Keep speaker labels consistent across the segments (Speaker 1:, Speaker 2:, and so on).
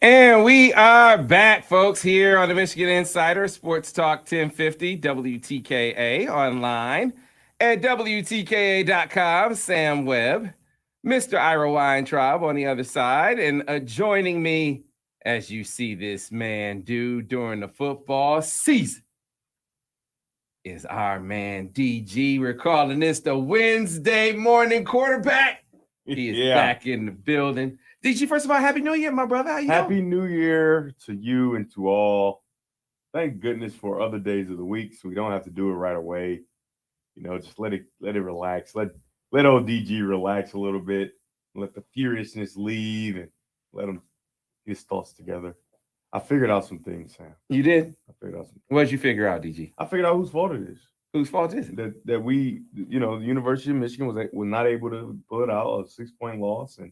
Speaker 1: And we are back, folks, here on the Michigan Insider Sports Talk 1050 WTKA online at WTKA.com. Sam Webb, Mr. Ira Weintraub on the other side, and joining me, as you see this man do during the football season, is our man DG. We're calling this the Wednesday morning quarterback. He is back in the building. DG, first of all, Happy New Year, my brother. How you doing?
Speaker 2: Happy New Year to you and to all. Thank goodness for other days of the week, so we don't have to do it right away. You know, just let it relax. Let old DG relax a little bit. Let the furiousness leave and let him get his thoughts together. I figured out some things, Sam.
Speaker 1: You did?
Speaker 2: I figured out some things.
Speaker 1: What did you figure out, DG?
Speaker 2: I figured out whose fault it is.
Speaker 1: Whose fault is
Speaker 2: it? That we, the University of Michigan was not able to pull it out, a 6-point loss, and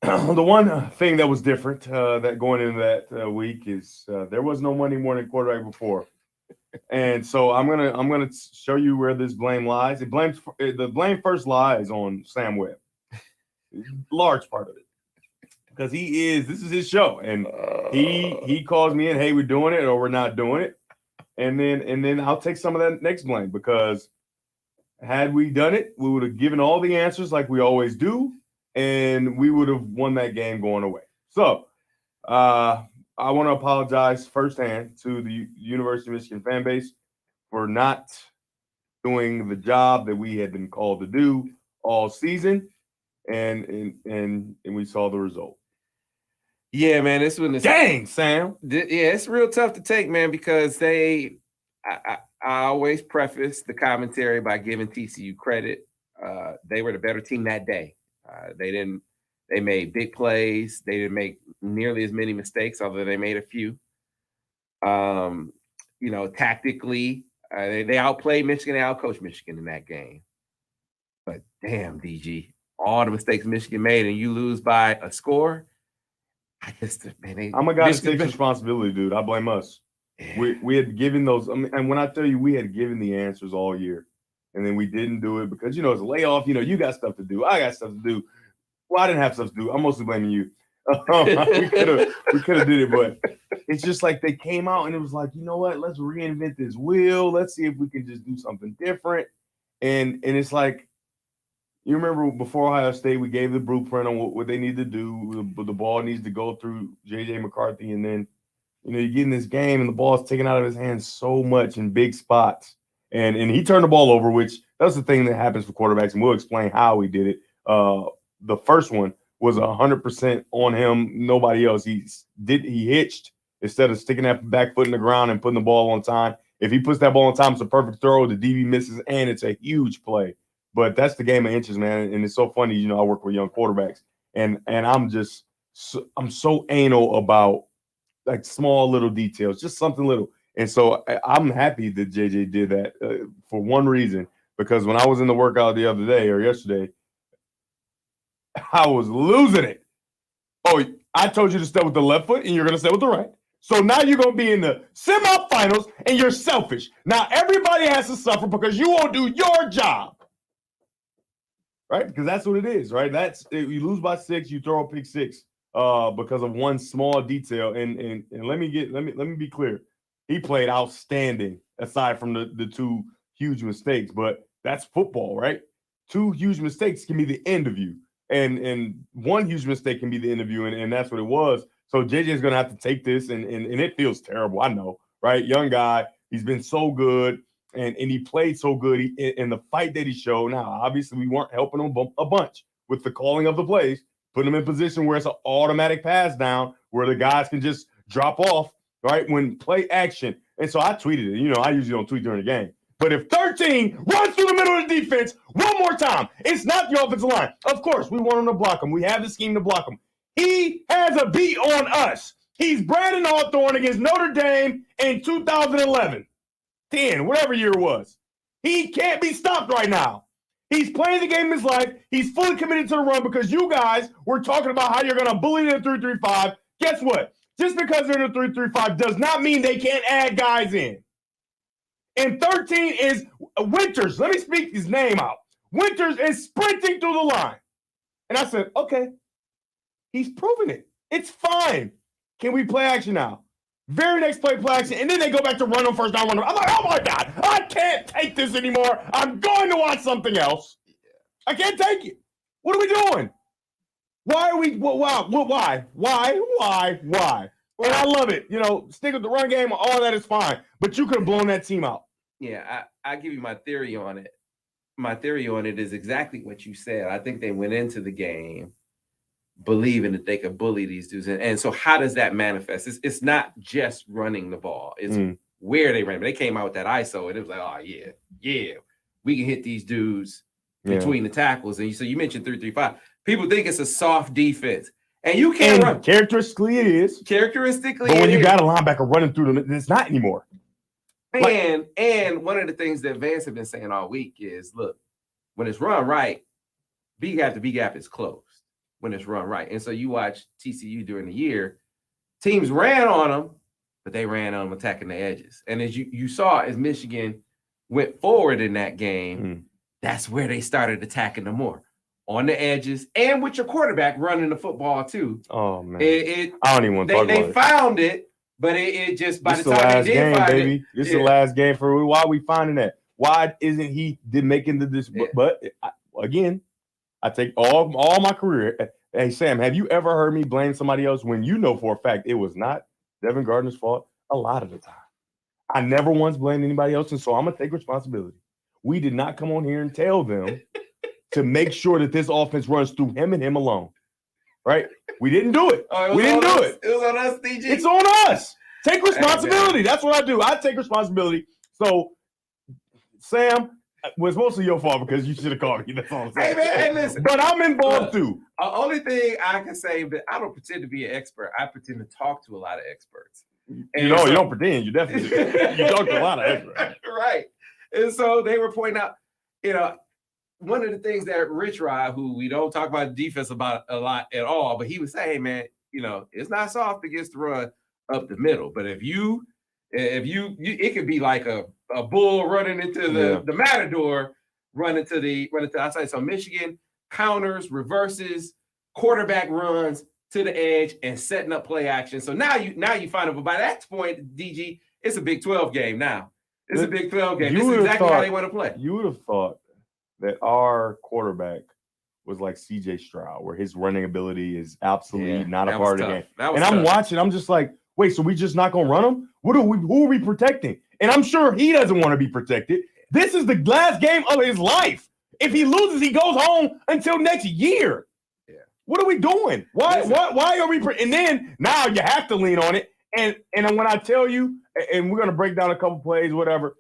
Speaker 2: the one thing that was different that going into that week is there was no Monday morning quarterback before, and so I'm gonna show you where this blame lies. The blame first lies on Sam Webb, large part of it, because this is his show, and he calls me in, hey, we're doing it or we're not doing it, and then I'll take some of that next blame, because had we done it, we would have given all the answers like we always do, and we would have won that game going away. So I want to apologize firsthand to the University of Michigan fan base for not doing the job that we had been called to do all season, and we saw the result.
Speaker 1: Yeah, man, this one is
Speaker 2: dang, Sam.
Speaker 1: Yeah, it's real tough to take, man, because I always preface the commentary by giving TCU credit. They were the better team that day. They made big plays. They didn't make nearly as many mistakes, although they made a few. Tactically, they outplayed Michigan. They outcoached Michigan in that game. But damn, DG, all the mistakes Michigan made, and you lose by a score. I guess, man,
Speaker 2: I'm a guy that takes responsibility, dude. I blame us. Yeah. We had given those, and when I tell you we had given the answers all year, and then we didn't do it because, it's a layoff. You got stuff to do. I got stuff to do. Well, I didn't have stuff to do. I'm mostly blaming you. We could have did it, but it's just like they came out and it was like, you know what? Let's reinvent this wheel. Let's see if we can just do something different. And it's like, you remember before Ohio State, we gave the blueprint on what they need to do. The ball needs to go through J.J. McCarthy, and then you get in this game and the ball is taken out of his hands so much in big spots. And he turned the ball over, which that's the thing that happens for quarterbacks, and we'll explain how he did it. The first one was 100% on him, nobody else. He hitched instead of sticking that back foot in the ground and putting the ball on time. If he puts that ball on time, it's a perfect throw. The DB misses, and it's a huge play. But that's the game of inches, man. And it's so funny, I work with young quarterbacks, and I'm so anal about like small little details, just something little. And so I'm happy that JJ did that for one reason, because when I was in the workout the other day or yesterday, I was losing it. Oh, I told you to step with the left foot, and you're going to step with the right. So now you're going to be in the semifinals, and you're selfish. Now everybody has to suffer because you won't do your job. Right? Because that's what it is, right? You lose by 6, you throw a pick 6 because of one small detail. And let me be clear. He played outstanding aside from the 2 huge mistakes, but that's football, right? 2 huge mistakes can be the end of you. And one huge mistake can be the end of you, and that's what it was. So JJ is going to have to take this, and it feels terrible. I know, right? Young guy, he's been so good. And he played so good in the fight that he showed. Now, obviously, we weren't helping him a bunch with the calling of the plays, putting him in position where it's an automatic pass down, where the guys can just drop off, right, when play action. And so I tweeted it. I usually don't tweet during the game. But if 13 runs through the middle of the defense one more time, it's not the offensive line. Of course, we want him to block him. We have the scheme to block him. He has a beat on us. He's Brandon Hawthorne against Notre Dame in 2011. 10, whatever year it was. He can't be stopped right now. He's playing the game of his life. He's fully committed to the run because you guys were talking about how you're going to bully the 3-3-5. Guess what? Just because they're in the 3-3-5 does not mean they can't add guys in. And 13 is Winters. Let me speak his name out. Winters is sprinting through the line. And I said, okay, he's proven it. It's fine. Can we play action now? Very next play action, and then they go back to run on first down. I'm like, oh my God, I can't take this anymore. I'm going to watch something else. I can't take it. What are we doing? Why are we? Why? And I love it. Stick with the run game. All that is fine, but you could have blown that team out.
Speaker 1: Yeah, I give you my theory on it. My theory on it is exactly what you said. I think they went into the game believing that they could bully these dudes. And so how does that manifest? It's not just running the ball. It's where they ran. They came out with that ISO, and it was like, oh, yeah, we can hit these dudes between the tackles. And so you mentioned 3-3-5. People think it's a soft defense. And you can't run.
Speaker 2: Characteristically, it is.
Speaker 1: But
Speaker 2: when you got a linebacker running through them, it's not anymore.
Speaker 1: And one of the things that Vance have been saying all week is, look, when it's run right, B gap to B gap is closed when it's run right. And so you watch TCU during the year, teams ran on them, but they ran on them attacking the edges. And as you saw, as Michigan went forward in that game, that's where they started attacking them more. On the edges and with your quarterback running the football too.
Speaker 2: Oh, man. I don't even want to talk about it.
Speaker 1: They found it, but it just by the time they did find it.
Speaker 2: This is the last game for why are we finding that? Why isn't he making this? But again, I take all my career. Hey, Sam, have you ever heard me blame somebody else when you know for a fact it was not Devin Gardner's fault a lot of the time? I never once blamed anybody else, and so I'm going to take responsibility. We did not come on here and tell them to make sure that this offense runs through him and him alone, right? We didn't do it. We didn't do it.
Speaker 1: It was on us, DG.
Speaker 2: It's on us. Take responsibility. That's what I do. I take responsibility. So, Sam, it was mostly your fault because you should have called me. That's all I'm saying.
Speaker 1: Hey, man, listen.
Speaker 2: But I'm involved too.
Speaker 1: The only thing I can say, but I don't pretend to be an expert. I pretend to talk to a lot of experts.
Speaker 2: And you don't pretend. You definitely do. You talk to a lot of experts.
Speaker 1: Right. And so they were pointing out, one of the things that Rich Rod, who we don't talk about defense about a lot at all, but he would say, hey, man, it's not soft against the run up the middle. But if you it could be like a bull running into the matador, running to the outside. So Michigan counters, reverses, quarterback runs to the edge and setting up play action. So now you find it. But by that point, DG, it's a Big 12 game now. It's a Big 12 game. This is exactly how they want to play.
Speaker 2: You would have thought that our quarterback was like CJ Stroud, where his running ability is absolutely not a part of the game. And I'm watching, I'm just like, wait, so we just not gonna run him? Who are we protecting? And I'm sure he doesn't want to be protected. This is the last game of his life. If he loses, he goes home until next year. Yeah. What are we doing? Why are we? And then now you have to lean on it. And when I tell you, and we're gonna break down a couple plays, whatever.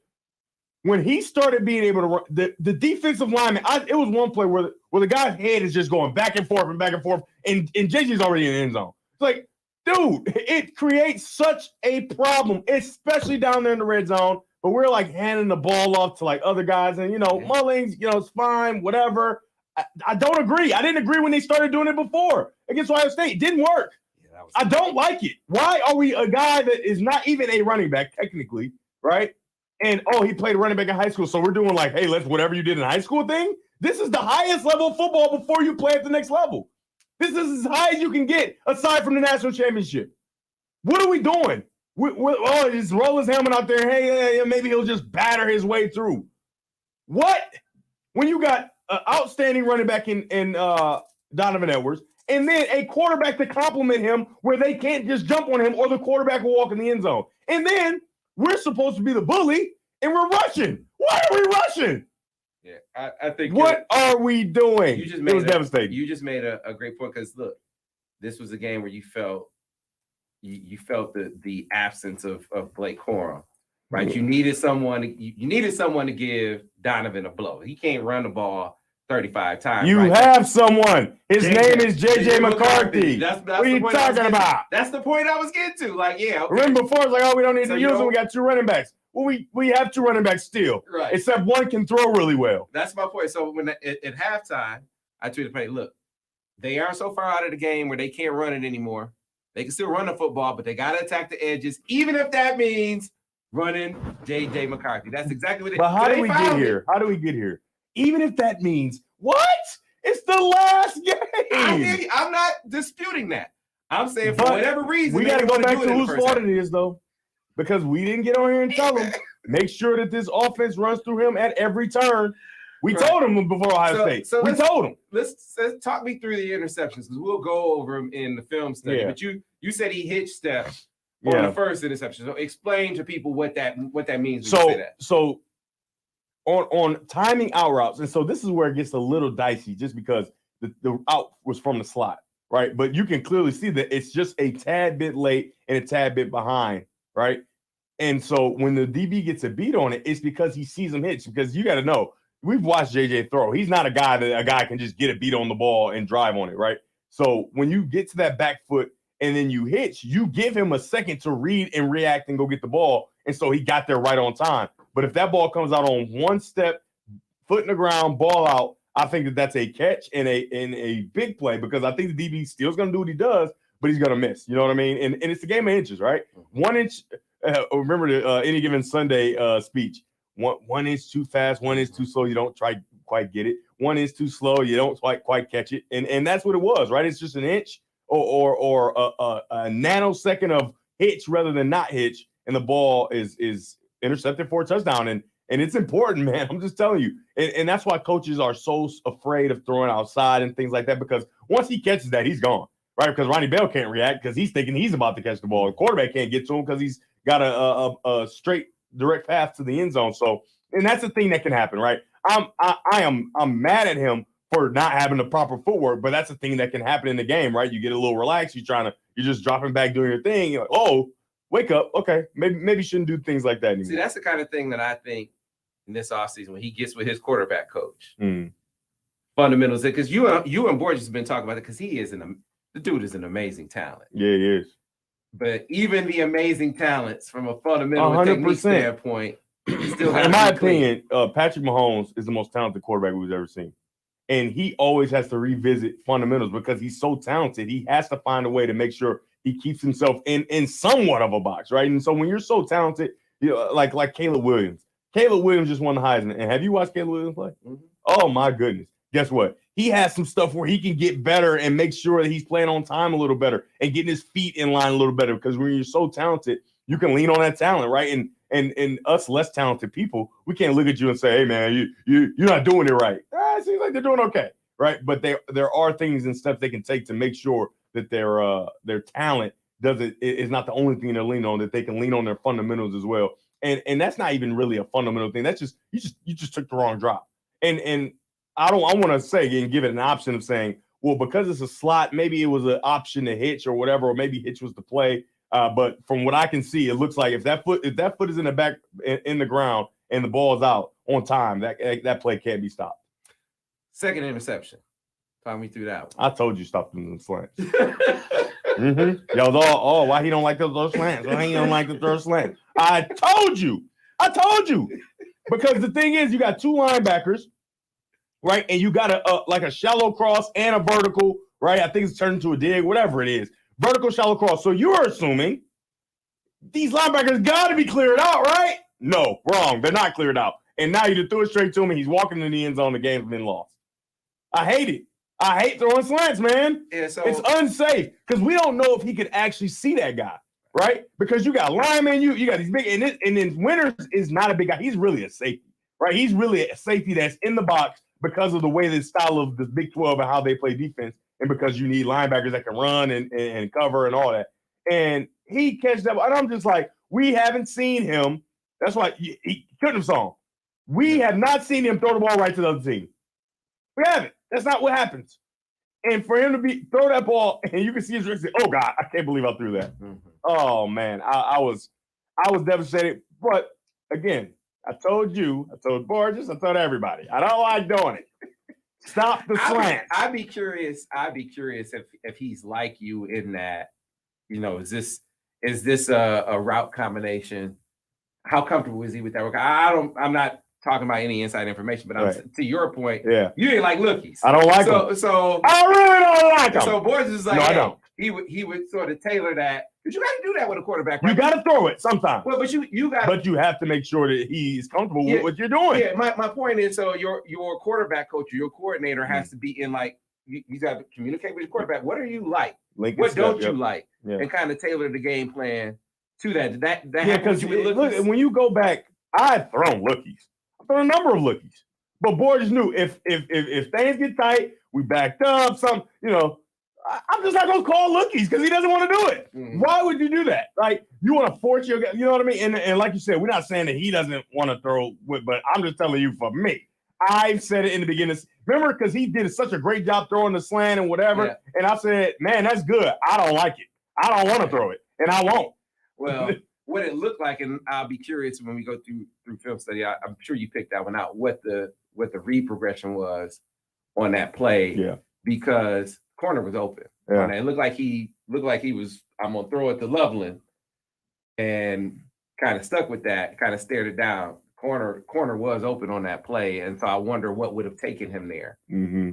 Speaker 2: When he started being able to run, the defensive lineman, it was one play where the guy's head is just going back and forth, and JG's already in the end zone. It's like, dude, it creates such a problem, especially down there in the red zone. But we're like handing the ball off to like other guys, and Mullings, it's fine, whatever. I don't agree. I didn't agree when they started doing it before against Ohio State. It didn't work. I don't like it. Why are we a guy that is not even a running back technically, right? And, he played running back in high school. So we're doing like, hey, let's whatever you did in high school thing. This is the highest level of football before you play at the next level. This is as high as you can get aside from the national championship. What are we doing? Just roll his helmet out there. Hey, maybe he'll just batter his way through. What? When you got an outstanding running back in Donovan Edwards, and then a quarterback to complement him where they can't just jump on him or the quarterback will walk in the end zone. And then we're supposed to be the bully, and we're rushing. Why are we rushing?
Speaker 1: Yeah, I think.
Speaker 2: What are we doing?
Speaker 1: It
Speaker 2: was devastating.
Speaker 1: You just made a great point because look, this was a game where you felt the absence of Blake Corum, right? You needed someone to give Donovan a blow. He can't run the ball 35 times.
Speaker 2: You have someone. His name is JJ McCarthy. That's what are you talking about?
Speaker 1: That's the point I was getting to. Like, yeah. Okay.
Speaker 2: Remember before, it's like, we don't need to use them. We got two running backs. Well, we have two running backs still.
Speaker 1: Right.
Speaker 2: Except one can throw really well.
Speaker 1: That's my point. So when at halftime, I tweeted, hey, look, they aren't so far out of the game where they can't run it anymore. They can still run the football, but they got to attack the edges, even if that means running JJ McCarthy. That's exactly what it is.
Speaker 2: But how do we get here? How do we get here? Even if that means what? It's the last game.
Speaker 1: I'm not disputing that. I'm saying for whatever reason,
Speaker 2: we got to go back to whose fault it is, though, because we didn't get on here and tell him, make sure that this offense runs through him at every turn. We told him before Ohio State. So we told him.
Speaker 1: Let's talk me through the interceptions, because we'll go over them in the film study.
Speaker 2: Yeah.
Speaker 1: But you said he hitched steps on the first interception. So explain to people what that means when you say that.
Speaker 2: So on timing out routes, and so this is where it gets a little dicey, just because the out was from the slot, right? But you can clearly see that it's just a tad bit late and a tad bit behind, right? And so when the DB gets a beat on it, it's because he sees him hitch. Because you got to know, we've watched JJ throw. He's not a guy that a guy can just get a beat on the ball and drive on it, right? So when you get to that back foot and then you hitch, you give him a second to read and react and go get the ball. And so he got there right on time. But if that ball comes out on one step, foot in the ground, ball out, I think that that's a catch and a big play, because I think the DB still is going to do what he does, but he's going to miss. You know what I mean? And it's a game of inches, right? 1 inch. Remember the Any Given Sunday speech. 1 inch too fast, 1 inch too slow, you don't quite get it. 1 inch too slow, you don't quite catch it. And that's what it was, right? It's just an inch or a nanosecond of hitch rather than not hitch, and the ball is intercepted for a touchdown. And it's important, man. I'm just telling you. And that's why coaches are so afraid of throwing outside and things like that, because once he catches that, he's gone, right? Because Ronnie Bell can't react because he's thinking he's about to catch the ball. The quarterback can't get to him because he's got a straight direct path to the end zone. So, and that's the thing that can happen, right? I'm mad at him for not having the proper footwork, but that's the thing that can happen in the game, right? You get a little relaxed, you're just dropping back doing your thing. You're like, oh, wake up. Okay, maybe shouldn't do things like that anymore.
Speaker 1: See, that's the kind of thing that I think in this offseason when he gets with his quarterback coach. Fundamentals, because you and Borges have been talking about it, because the dude is an amazing talent.
Speaker 2: Yeah, he is.
Speaker 1: But even the amazing talents from a fundamental technique standpoint, still
Speaker 2: in my opinion, Patrick Mahomes is the most talented quarterback we've ever seen. And he always has to revisit fundamentals because he's so talented. He has to find a way to make sure he keeps himself in somewhat of a box, right? And so when you're so talented, you know, like Caleb Williams. Caleb Williams just won the Heisman. And have you watched Caleb Williams play? Oh, my goodness. Guess what? He has some stuff where he can get better and make sure that he's playing on time a little better and getting his feet in line a little better, because when you're so talented, you can lean on that talent, right? And us less talented people, we can't look at you and say, hey, man, you're not doing it right. It seems like they're doing okay, right? But there are things and steps they can take to make sure that their talent is not the only thing they're leaning on, that they can lean on their fundamentals as well. And that's not even really a fundamental thing. That's just you just took the wrong drop. And I want to say and give it an option of saying, well, because it's a slot, maybe it was an option to hitch or whatever, or maybe hitch was the play. But from what I can see, it looks like if that foot is in the back in the ground and the ball is out on time, that play can't be stopped.
Speaker 1: Second interception. Talk me through that
Speaker 2: one. I told you stop them slants. Y'all, why he don't like those slants? Why he don't like the throw slants? I told you. Because the thing is, you got two linebackers, right? And you got a shallow cross and a vertical, right? I think it's turned into a dig, whatever it is. Vertical, shallow cross. So you're assuming these linebackers got to be cleared out, right? No, wrong. They're not cleared out. And now you just threw it straight to him, and he's walking in the end zone. The game's been lost. I hate it. I hate throwing slants, man.
Speaker 1: Yeah, so
Speaker 2: it's unsafe because we don't know if he could actually see that guy, right? Because you got linemen, you got these big, and then Winters is not a big guy. He's really a safety, right? He's really a safety that's in the box because of the way the style of the Big 12 and how they play defense, and because you need linebackers that can run and cover and all that. And he catches that, and I'm just like, we haven't seen him. That's why he couldn't have saw him. We have not seen him throw the ball right to the other team. We haven't. That's not what happens. And for him to throw that ball, and you can see his wrist say, oh God, I can't believe I threw that. Oh man, I was devastated. But again, I told Borges, I told everybody, I don't like doing it. Stop the slant.
Speaker 1: I'd be curious if he's like you in that, you know, is this a route combination? How comfortable is he with that work? I'm not talking about any inside information, but to your point, you ain't like lookies.
Speaker 2: I don't like them.
Speaker 1: So
Speaker 2: I really don't like them.
Speaker 1: So Borges is like,
Speaker 2: no, I don't.
Speaker 1: He would sort of tailor that, because you got to do that with a quarterback. Right?
Speaker 2: You got to throw it sometimes.
Speaker 1: Well, but you got.
Speaker 2: But you have to make sure that he's comfortable with what you're doing.
Speaker 1: Yeah, my point is, so your quarterback coach, your coordinator has to be in like you got to communicate with your quarterback. What are you like?
Speaker 2: Link
Speaker 1: What
Speaker 2: step,
Speaker 1: don't
Speaker 2: yep.
Speaker 1: you like?
Speaker 2: Yeah.
Speaker 1: And kind of tailor the game plan to that. That
Speaker 2: yeah, because look, when you go back, I've thrown lookies. I've thrown a number of lookies. But boy just knew if things get tight, we backed up, something, you know, I'm just not going to call lookies because he doesn't want to do it. Mm-hmm. Why would you do that? Like, you want to force your guy, you know what I mean? And like you said, we're not saying that he doesn't want to throw, but I'm just telling you for me. I've said it in the beginning. Remember, because he did such a great job throwing the slant and whatever. Yeah. And I said, man, that's good. I don't like it. I don't want to throw it, and I won't.
Speaker 1: Well, what it looked like, and I'll be curious when we go through film study, I'm sure you picked that one out, what the read progression was on that play.
Speaker 2: Yeah.
Speaker 1: Because corner was open. Yeah. And it looked like he was, I'm going to throw it to Loveland, and kind of stuck with that, kind of stared it down. Corner was open on that play, and so I wonder what would have taken him there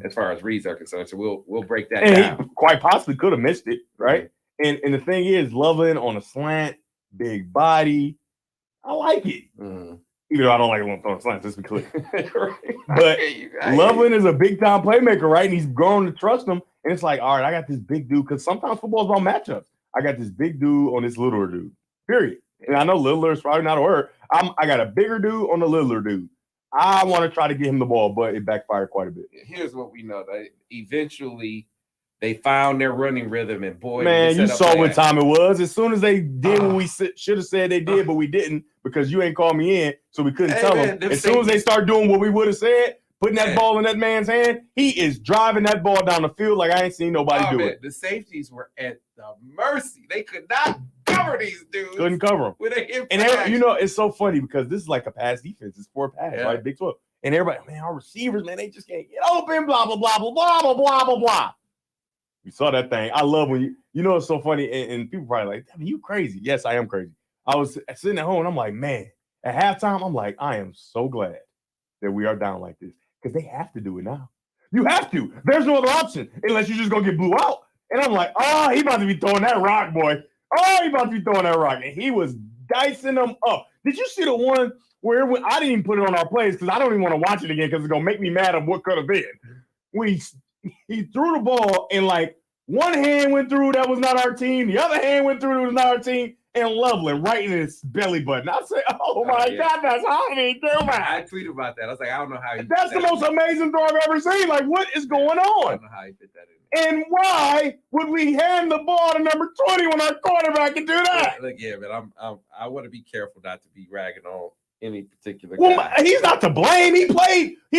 Speaker 1: as far as reads are concerned. So we'll break that down.
Speaker 2: He quite possibly could have missed it, right? Mm-hmm. And the thing is, Loveland on a slant, big body, I like it. Mm-hmm. Even though I don't like him throwing slants, let's be clear. Right. But Loveland is a big-time playmaker, right? And he's grown to trust him. And it's like, all right, I got this big dude, because sometimes football's about matchups. I got this big dude on this littler dude, period. And I know littler is probably not a word. I got a bigger dude on the littler dude. I want to try to get him the ball, but it backfired quite a bit.
Speaker 1: Here's what we know. That eventually they found their running rhythm, and boy,
Speaker 2: man, you saw what time it was. As soon as they did what we should have said they did, but we didn't because you ain't called me in, so we couldn't tell them. As soon as they start doing what we would have said, putting that ball in that man's hand, he is driving that ball down the field like I ain't seen nobody do it.
Speaker 1: The safeties were at the mercy. They could not cover these dudes.
Speaker 2: Couldn't cover them.
Speaker 1: With a
Speaker 2: and you know, it's so funny because this is like a pass defense. It's 4 pass, right? Big 12. And everybody, man, our receivers, man, they just can't get open, blah, blah, blah, blah, blah, blah, blah, blah, blah. We saw that thing. I love when you know, it's so funny. And people probably like, Devin, you crazy. Yes, I am crazy. I was sitting at home and I'm like, man, at halftime, I'm like, I am so glad that we are down like this because they have to do it now. You have to. There's no other option unless you're just going to get blew out. And I'm like, oh, he about to be throwing that rock, boy. Oh, he about to be throwing that rock. And he was dicing them up. Did you see the one where I didn't even put it on our plays because I don't even want to watch it again because it's going to make me mad of what could have been. When he threw the ball and like one hand went through, that was not our team. The other hand went through, it was not our team. And Loveland right in his belly button. I said, oh my God, that's how he do that.
Speaker 1: I tweeted about that. I was like, I don't know how he
Speaker 2: That's the most amazing throw I've ever seen. Like, what is going on?
Speaker 1: I don't know how he fit that in.
Speaker 2: And why would we hand the ball to number 20 when our quarterback can do that?
Speaker 1: Look, yeah, man, I want to be careful not to be ragging on any particular
Speaker 2: guy.
Speaker 1: Well,
Speaker 2: he's not to blame. He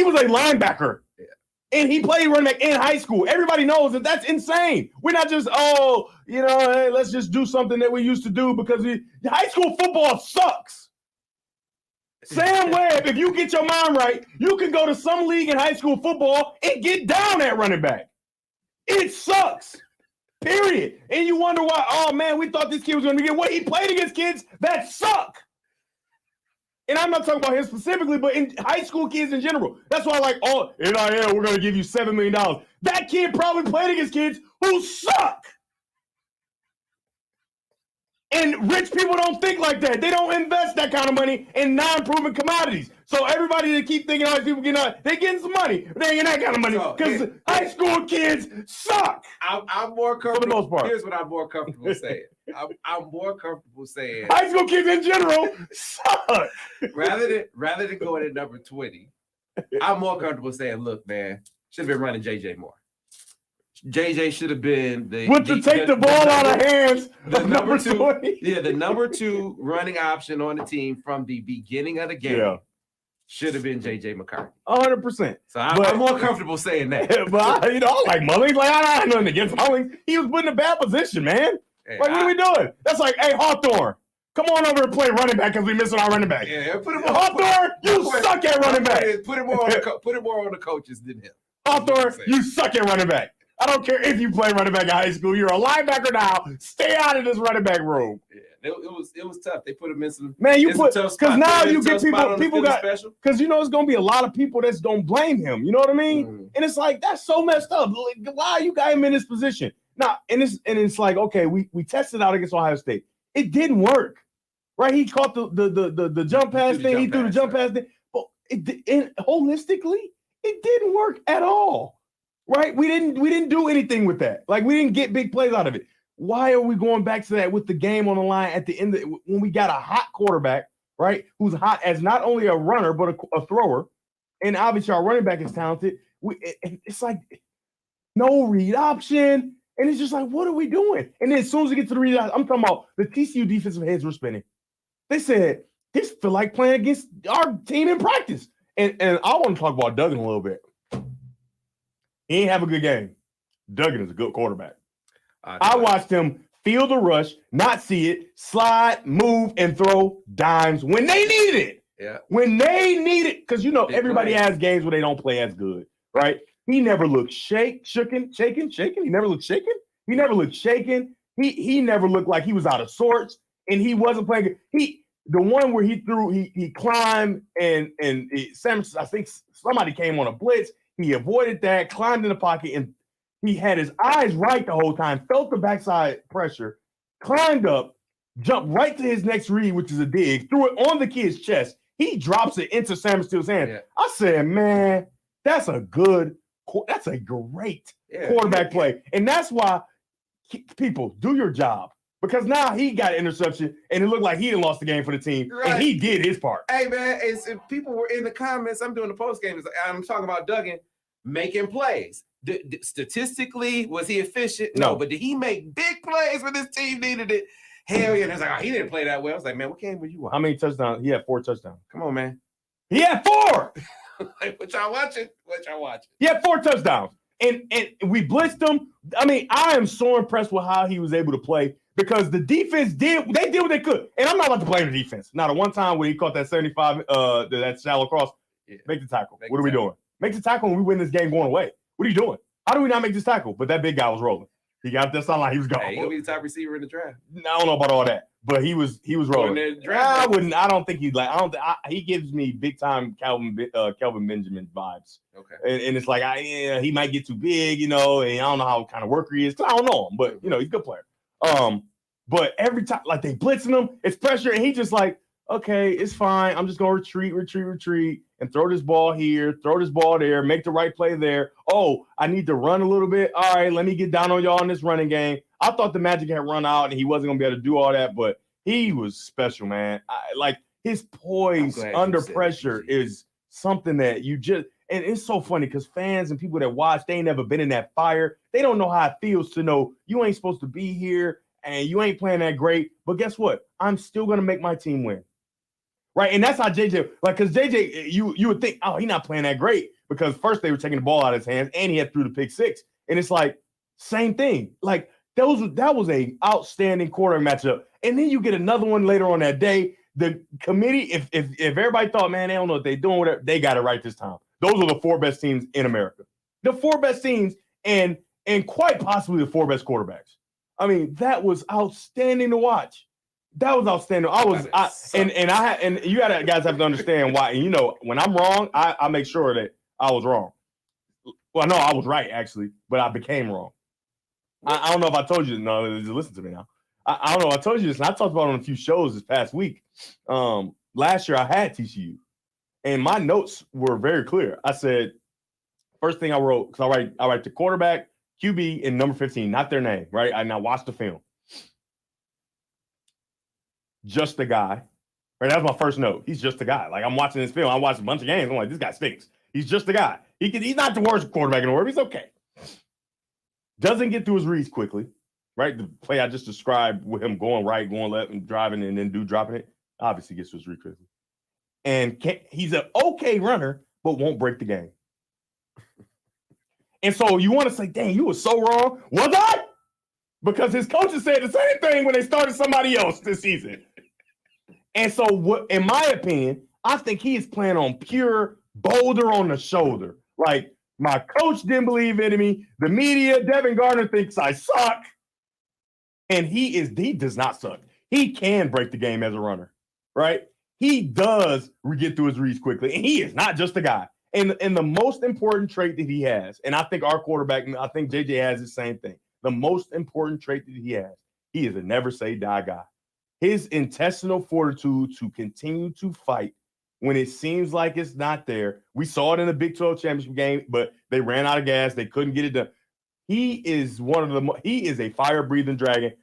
Speaker 2: was a linebacker. Yeah. And he played running back in high school. Everybody knows that that's insane. We're not just, hey, let's just do something that we used to do because high school football sucks. Sam Webb, if you get your mind right, you can go to some league in high school football and get down at running back. It sucks, period. And you wonder why, oh, man, we thought this kid was going to get what he played against kids that suck. And I'm not talking about him specifically, but in high school kids in general. That's why, like, NIL, we're going to give you $7 million. That kid probably played against kids who suck. And rich people don't think like that. They don't invest that kind of money in non-proven commodities. So everybody that keep thinking all these people getting out, they getting some money. They ain't that kind of money because high school kids suck.
Speaker 1: I'm more comfortable.
Speaker 2: For the most part.
Speaker 1: Here's what I'm more comfortable saying. I'm more comfortable saying
Speaker 2: high school kids in general suck.
Speaker 1: Rather than going at number 20, I'm more comfortable saying, look, man, should have been running JJ more. JJ should have been
Speaker 2: take the ball out of hands.
Speaker 1: The number 2, the number 2 running option on the team from the beginning of the game. Yeah. Should have been JJ McCarthy.
Speaker 2: 100%.
Speaker 1: So I'm more comfortable saying that.
Speaker 2: But I like Mullings. Like, I don't know nothing against Mullings. He was put in a bad position, man. Hey, what are we doing? That's like, hey, Hawthorne, come on over and play running back because we're missing our running back.
Speaker 1: Yeah, put him on.
Speaker 2: Hawthorne, you suck at running back.
Speaker 1: Put it more on the coaches than him.
Speaker 2: Hawthorne, you suck at running back. I don't care if you play running back in high school. You're a linebacker now. Stay out of this running back room.
Speaker 1: Yeah, it was tough. They put him in some.
Speaker 2: Man, because now you get people got because it's gonna be a lot of people that's gonna blame him. You know what I mean? Mm-hmm. And it's like that's so messed up. Like, why you got him in this position? Now, and it's like okay, we tested out against Ohio State. It didn't work, right? He caught the jump pass thing. He threw the jump pass thing, but holistically, it didn't work at all. right? We didn't do anything with that. Like, we didn't get big plays out of it. Why are we going back to that with the game on the line at the end when we got a hot quarterback, right? Who's hot as not only a runner but a thrower, and obviously our running back is talented. It's like no read option, and it's just like, what are we doing? And then as soon as we get to the read option, I'm talking about the TCU defensive heads were spinning. They said, this feel like playing against our team in practice. And I want to talk about Duggan a little bit. He ain't have a good game. Duggan is a good quarterback. I watched him feel the rush, not see it, slide, move, and throw dimes when they needed it.
Speaker 1: Yeah.
Speaker 2: When they need it, because everybody has games where they don't play as good, right? He never looked shaken. He never looked shaken. He never looked shaken. He never looked like he was out of sorts, and he wasn't playing. The one where he threw, he climbed and I think somebody came on a blitz. He avoided that, climbed in the pocket, and he had his eyes right the whole time, felt the backside pressure, climbed up, jumped right to his next read, which is a dig, threw it on the kid's chest. He drops it into Sam Steele's hand. Yeah. I said, man, that's a great quarterback play. And that's why people do your job. Because now he got an interception, and it looked like he lost the game for the team, and he did his part.
Speaker 1: Hey, man, if people were in the comments, I'm doing the post game. I'm talking about Duggan making plays. Statistically, was he efficient? No, but did he make big plays when his team needed it? Hell yeah. And it's like, he didn't play that well. I was like, man, what game were you on?
Speaker 2: How many touchdowns? He had 4 touchdowns.
Speaker 1: Come on, man.
Speaker 2: He had 4.
Speaker 1: What y'all watching?
Speaker 2: He had 4 touchdowns. And we blitzed him. I mean, I am so impressed with how he was able to play because the defense did what they could. And I'm not about to blame the defense. Not a one time when he caught that 75, that shallow cross. Yeah. Make the tackle. What are we doing? Make the tackle and we win this game going away. What are you doing? How do we not make this tackle? But that big guy was rolling. He got that sound like he was going.
Speaker 1: Hey, he'll be the top receiver in the draft.
Speaker 2: I don't know about all that, but he was rolling. I don't think he'd he gives me big time Kelvin Benjamin vibes. Okay. And it's like he might get too big, and I don't know how kind of worker he is. I don't know him, but he's a good player. But every time like they blitzing him, it's pressure, and he just like, okay, it's fine. I'm just gonna retreat, and throw this ball here, throw this ball there, make the right play there. Oh, I need to run a little bit. All right, let me get down on y'all in this running game. I thought the magic had run out and he wasn't gonna be able to do all that, but he was special, man. Like his poise under pressure is something that you just, and it's so funny because fans and people that watch, they ain't never been in that fire. They don't know how it feels to know you ain't supposed to be here and you ain't playing that great. But guess what? I'm still gonna make my team win. Right. And that's how JJ, because JJ, you would think, oh, he's not playing that great because first they were taking the ball out of his hands and he had threw the pick 6. And it's like, same thing. Like that was a outstanding quarterback matchup. And then you get another one later on that day. The committee, if everybody thought, man, they don't know what they're doing, whatever, they got it right this time. Those are the 4 best teams in America. The 4 best teams and quite possibly the 4 best quarterbacks. I mean, that was outstanding to watch. That was outstanding. And you guys have to understand why. And when I'm wrong, I make sure that I was wrong. Well, no, I was right actually, but I became wrong. I don't know if I told you. No, listen to me now. I don't know if I told you this, and I talked about it on a few shows this past week. Last year I had TCU, and my notes were very clear. I said, first thing I wrote, because I write the quarterback, QB, and number 15, not their name, right? I watched the film. Just a guy. Right, that was my first note. He's just a guy. Like I'm watching this film. I watched a bunch of games. I'm like, this guy stinks. He's just a guy. He's not the worst quarterback in the world. He's okay. Doesn't get through his reads quickly. Right? The play I just described with him going right, going left, and driving, and then dropping it, obviously gets to his read quickly. And he's an okay runner, but won't break the game. And so you want to say, dang, you were so wrong. Was I? Because his coaches said the same thing when they started somebody else this season. And so, in my opinion, I think he is playing on pure boulder on the shoulder. Like, my coach didn't believe in me. The media, Devin Gardner thinks I suck. And he does not suck. He can break the game as a runner, right? He does get through his reads quickly. And he is not just a guy. And the most important trait that he has, and I think our quarterback, I think JJ has the same thing. The most important trait that he is a never say die guy. His intestinal fortitude to continue to fight when it seems like it's not there. We saw it in the Big 12 championship game, but they ran out of gas. They couldn't get it done. He is he is a fire-breathing dragon.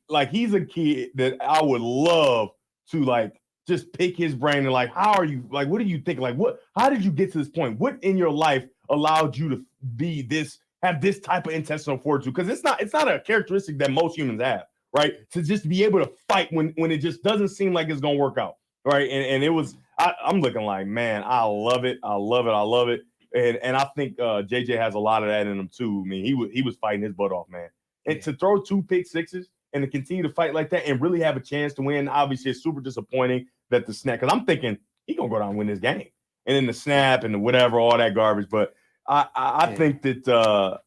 Speaker 2: Like, he's a kid that I would love to, like, just pick his brain and, like, how are you? Like, what do you think? Like, how did you get to this point? What in your life allowed you to be this, have this type of intestinal fortitude? Because it's not a characteristic that most humans have, right? To just be able to fight when it just doesn't seem like it's going to work out, right? And it was, I'm looking like, man, I love it. I love it. I love it. And I think JJ has a lot of that in him too. I mean, he was fighting his butt off, man. And to throw 2 pick sixes and to continue to fight like that and really have a chance to win, obviously it's super disappointing that the snap, because I'm thinking he's going to go down and win this game. And then the snap and the whatever, all that garbage. But I think that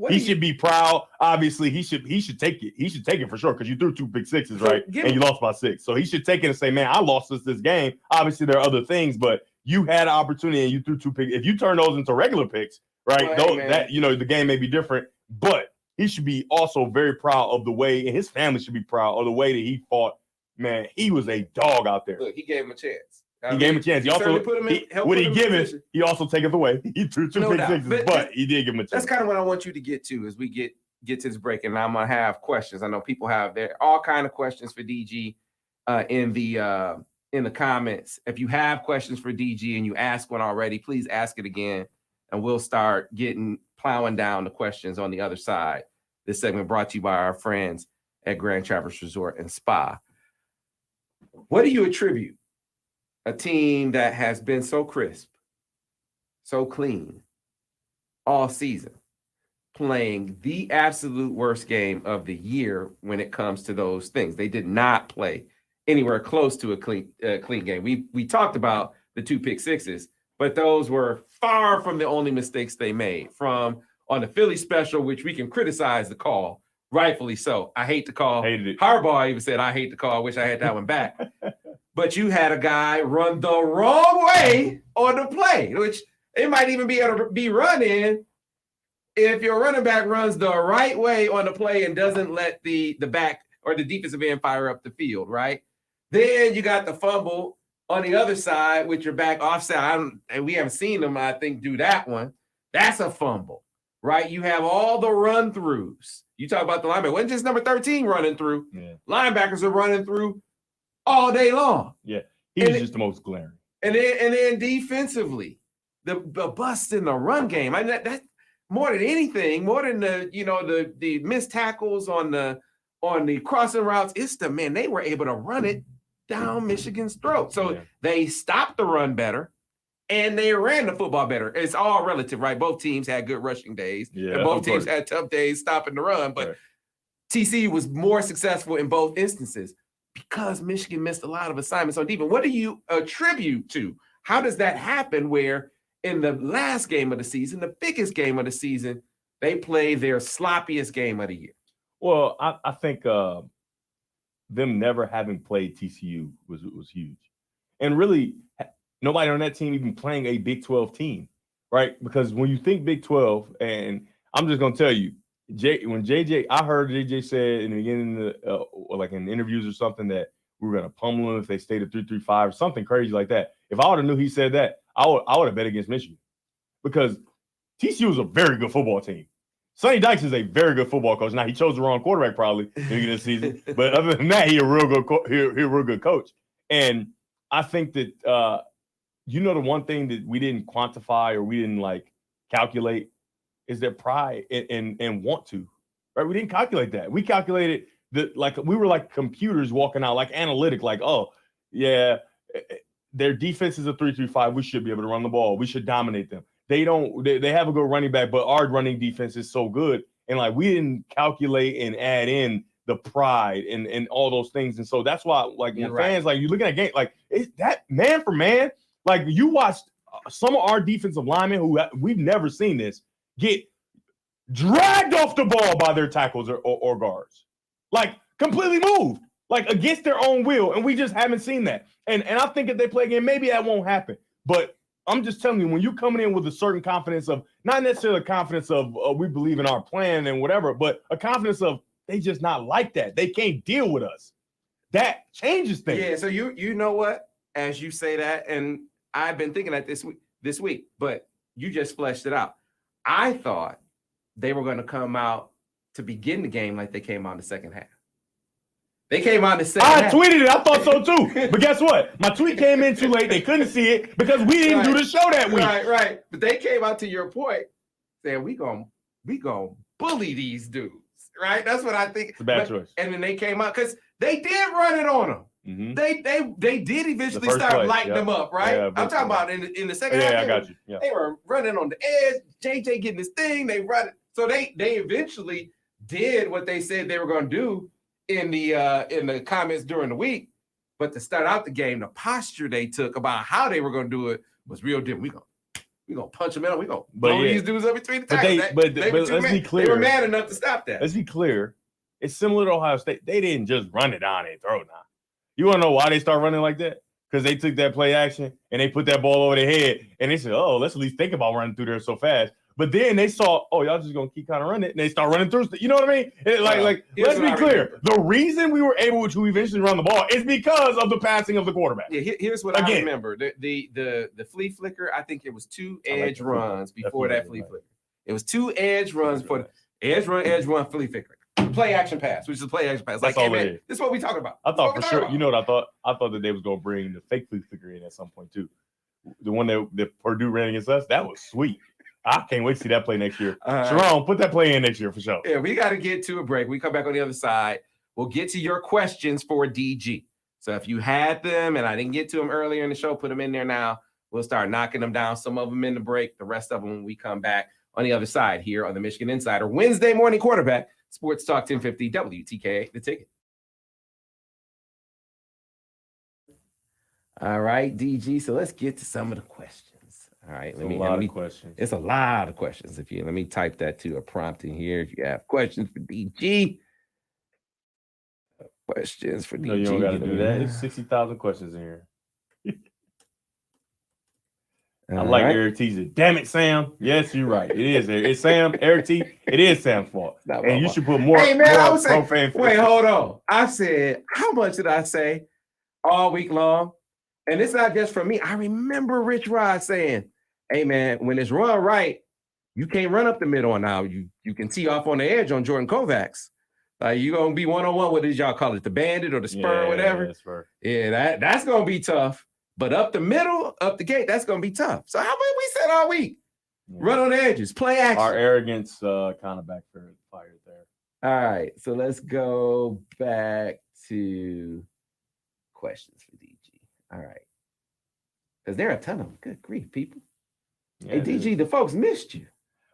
Speaker 2: he should be proud. Obviously, he should take it. He should take it for sure, because you threw 2 pick sixes, right? And you lost by 6. So he should take it and say, man, I lost this game. Obviously, there are other things, but you had an opportunity and you threw 2 picks. If you turn those into regular picks, right? The game may be different, but he should be also very proud of the way, and his family should be proud of the way that he fought. Man, he was a dog out there.
Speaker 1: Look, he gave him a chance.
Speaker 2: He gave him a chance. He also what he gives, he also taketh away. He threw 2 pick sixes, but he did give him a chance.
Speaker 1: That's kind of what I want you to get to as we get to this break, and I'm gonna have questions. I know people have all kind of questions for DG in the comments. If you have questions for DG and you asked one already, please ask it again, and we'll start plowing down the questions on the other side. This segment brought to you by our friends at Grand Traverse Resort and Spa. What do you attribute a team that has been so crisp, so clean all season, playing the absolute worst game of the year when it comes to those things? They did not play anywhere close to a clean game. We talked about the 2 pick sixes, but those were far from the only mistakes they made. From on the Philly special, which we can criticize the call, rightfully so. I hate the call.
Speaker 2: Hated it.
Speaker 1: Harbaugh even said, I hate the call. I wish I had that one back. But you had a guy run the wrong way on the play, which it might even be able to be run in if your running back runs the right way on the play and doesn't let the back or the defensive end fire up the field, right? Then you got the fumble on the other side with your back offside. And we haven't seen them, I think, do that one. That's a fumble, right? You have all the run-throughs. You talk about the linebacker. It wasn't just number 13 running through. Yeah. Linebackers are running through all day long.
Speaker 2: Yeah, he's just the most glaring.
Speaker 1: And then defensively, the bust in the run game. I mean, that more than anything, more than the missed tackles on the crossing routes. It's they were able to run it down Michigan's throat. So they stopped the run better, and they ran the football better. It's all relative, right? Both teams had good rushing days, and both teams had tough days stopping the run. But TCU was more successful in both instances because Michigan missed a lot of assignments on defense. What do you attribute to? How does that happen where in the last game of the season, the biggest game of the season, they play their sloppiest game of the year?
Speaker 2: Well, I think them never having played TCU was huge. And really, nobody on that team even playing a Big 12 team, right? Because when you think Big 12, and I'm just going to tell you, when I heard JJ said in the beginning, like in interviews or something, that we were going to pummel them if they stayed at 3-3-5 or something crazy like that. If I would have knew he said that, I would have bet against Michigan, because TCU is a very good football team. Sonny Dykes is a very good football coach. Now, he chose the wrong quarterback probably in the beginning of the season, but other than that, he's a real good coach. And I think that the one thing that we didn't quantify or we didn't calculate is their pride and want to, right? We didn't calculate that. We calculated that we were like computers walking out, like analytic, their defense is a 3-3-5. We should be able to run the ball. We should dominate them. They have a good running back, but our running defense is so good. And we didn't calculate and add in the pride and all those things. And so that's why when fans, you looking at a game, it's that man for man, you watched some of our defensive linemen who we've never seen this get dragged off the ball by their tackles or guards, completely moved, against their own will. And we just haven't seen that. And I think if they play again, maybe that won't happen. But I'm just telling you, when you're coming in with a certain confidence of, not necessarily a confidence of we believe in our plan and whatever, but a confidence of they just not like that. They can't deal with us. That changes things.
Speaker 1: Yeah, so you know what? as you say that, and I've been thinking that this week, but you just fleshed it out. I thought they were going to come out to begin the game like they came out in the second half. They came out in the second half.
Speaker 2: I tweeted it. I thought so too. But guess what? My tweet came in too late. They couldn't see it because we didn't do the show that week.
Speaker 1: Right. But they came out, to your point, saying we gonna bully these dudes. Right? That's what I think.
Speaker 2: It's a bad choice.
Speaker 1: And then they came out because they did run it on them. Mm-hmm. They did eventually start lighting them up, right? Yeah, I'm talking about in the second half.
Speaker 2: Yeah, I got you. Yeah.
Speaker 1: They were running on the edge. JJ getting his thing. They run it. So they eventually did what they said they were going to do in the comments during the week. But to start out the game, the posture they took about how they were going to do it was real different. We're going to punch them in. We're going to blow these dudes up between the tackles.
Speaker 2: But let's be clear.
Speaker 1: They were mad enough to stop that.
Speaker 2: Let's be clear. It's similar to Ohio State. They didn't just run it down their throat now. You want to know why they start running like that? Because they took that play action and they put that ball over their head and they said, oh, let's at least think about running through there so fast. But then they saw, oh, y'all just going to keep kind of running it. And they start running through. You know what I mean? Let's be clear. The reason we were able to eventually run the ball is because of the passing of the quarterback.
Speaker 1: Yeah, here's what I remember. The flea flicker, I think it was two edge runs before that flea flicker. It was two edge runs for edge run, flea flicker. Play action pass, which is a play action pass.
Speaker 2: That's
Speaker 1: like,
Speaker 2: all
Speaker 1: hey, man, this is what we talking about.
Speaker 2: I thought for sure. You know what I thought? I thought that they was going to bring the fake flea flicker in at some point too. The one that Purdue ran against us, that was sweet. I can't wait to see that play next year. Sharon, put that play in next year for sure.
Speaker 1: Yeah, we got to get to a break. We come back on the other side. We'll get to your questions for DG. So if you had them and I didn't get to them earlier in the show, put them in there now. We'll start knocking them down. Some of them in the break. The rest of them when we come back on the other side here on the Michigan Insider Wednesday morning quarterback. Sports Talk 1050 WTKA, the ticket. All right, DG. So let's get to some of the questions. All right,
Speaker 2: let me questions.
Speaker 1: It's a lot of questions. Let me type that to a prompt in here. If you have questions for DG, questions for DG.
Speaker 2: No, you don't got to do that. There's 60,000 questions in here. I like Eric T's. Damn it, Sam. Yes, you're right. It is. It's Sam. Eric T. It is Sam's fault. And you should put more.
Speaker 1: Hey, man, I was saying, wait, hold on. I said, how much did I say all week long? And it's not just from me. I remember Rich Rod saying, hey, man, when it's run right, you can't run up the middle now. You can tee off on the edge on Jordan Kovacs. You're going to be one-on-one. What did y'all call it? The bandit or the spur or whatever?
Speaker 2: Yeah, spur.
Speaker 1: Yeah, that's going to be tough. But up the middle, up the gate, that's going to be tough. So how about we said all week? Yeah. Run on the edges, play action.
Speaker 2: Our arrogance kind of backfired there.
Speaker 1: All right, so let's go back to questions for DG. All right. Because there are a ton of them. Good grief, people. Yeah, hey, DG, the folks missed you.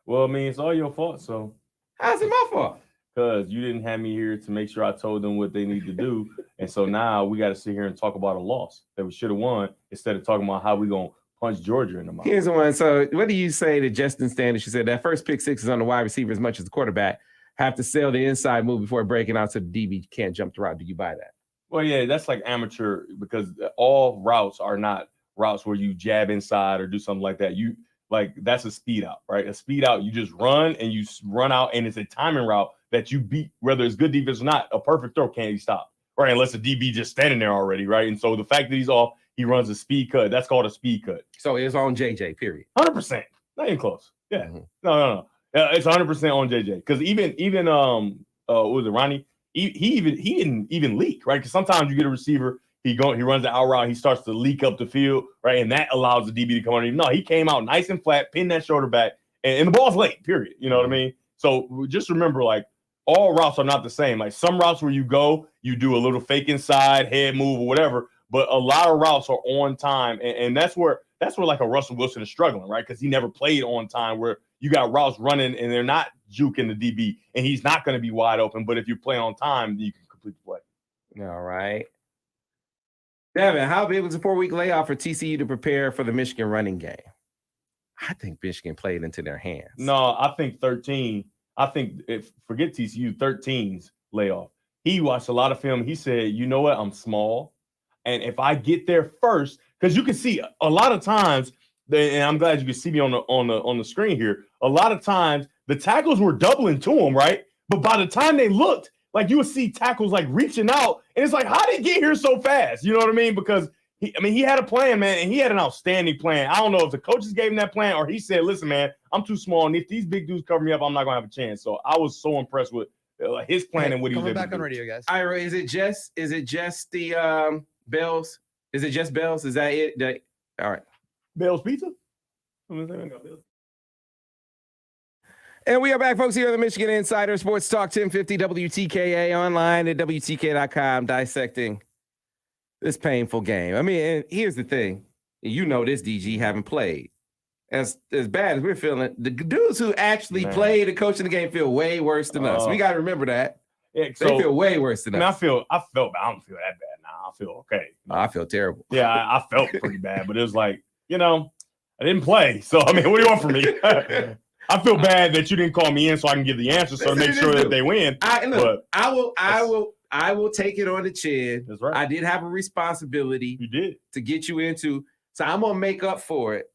Speaker 2: Well, I mean, it's all your fault, so.
Speaker 1: How's it my fault?
Speaker 2: Because you didn't have me here to make sure I told them what they need to do. And so now we got to sit here and talk about a loss that we should have won instead of talking about how we're going to punch Georgia in the mouth.
Speaker 1: Here's the one. So what do you say to Justin Standish? You said that first pick six is on the wide receiver as much as the quarterback. Have to sell the inside move before breaking out so the DB can't jump the route. Do you buy that?
Speaker 2: Well, yeah, that's like amateur because all routes are not routes where you jab inside or do something like that. That's a speed out, right? A speed out, you just run and you run out and it's a timing route that you beat, whether it's good defense or not. A perfect throw can't be stopped, right? Unless the DB just standing there already, right? And so the fact that he's off, he runs a speed cut. That's called a speed cut.
Speaker 1: So it's on JJ, period.
Speaker 2: 100%. Not even close. Yeah. Mm-hmm. No. It's 100% on JJ. Because even what was it, Ronnie? He didn't even leak, right? Because sometimes you get a receiver, he runs the out route, he starts to leak up the field, right? And that allows the DB to come underneath. No, he came out nice and flat, pinned that shoulder back, and the ball's late, period. You know what I mean? So just remember, all routes are not the same. Like some routes where you go, you do a little fake inside, head move or whatever, but a lot of routes are on time. And that's where like a Russell Wilson is struggling, right? Because he never played on time where you got routes running and they're not juking the DB and he's not going to be wide open. But if you play on time, you can complete the play.
Speaker 1: All right. Devin, how big was a 4-week layoff for TCU to prepare for the Michigan running game? I think Michigan played into their hands.
Speaker 2: No, I think 13. I think forget TCU, 13's layoff. He watched a lot of film. He said, you know what? I'm small. And if I get there first, because you can see a lot of times, and I'm glad you can see me on the screen here. A lot of times the tackles were doubling to him, right? But by the time they looked, you would see tackles reaching out, and it's like, how did he get here so fast? You know what I mean? Because he had a plan, man, and he had an outstanding plan. I don't know if the coaches gave him that plan or he said, listen, man, I'm too small, and if these big dudes cover me up, I'm not going to have a chance. So I was so impressed with his plan and what he was able
Speaker 3: back
Speaker 2: to
Speaker 3: on
Speaker 2: do.
Speaker 3: radio, guys.
Speaker 1: Ira, is it just the Bells? Is it just Bells? Is that it? All right.
Speaker 2: Bell's Pizza?
Speaker 1: And we are back, folks, here on the Michigan Insider Sports Talk 1050 WTKA online at WTK.com, dissecting this painful game. I mean, and here's the thing. You know this, DG, haven't played. As bad as we're feeling, the dudes who actually played and coached in the game feel way worse than us. We got to remember that.
Speaker 2: Yeah,
Speaker 1: they feel way worse than us.
Speaker 2: I felt I don't feel that bad now. I feel okay.
Speaker 1: I feel terrible.
Speaker 2: Yeah, I felt pretty bad, but it was like, I didn't play. So, I mean, what do you want from me? I feel bad that you didn't call me in so I can give the answer to make sure that they win.
Speaker 1: I will take it on the chin.
Speaker 2: That's right.
Speaker 1: I did have a responsibility.
Speaker 2: You did.
Speaker 1: To get you into. So I'm going to make up for it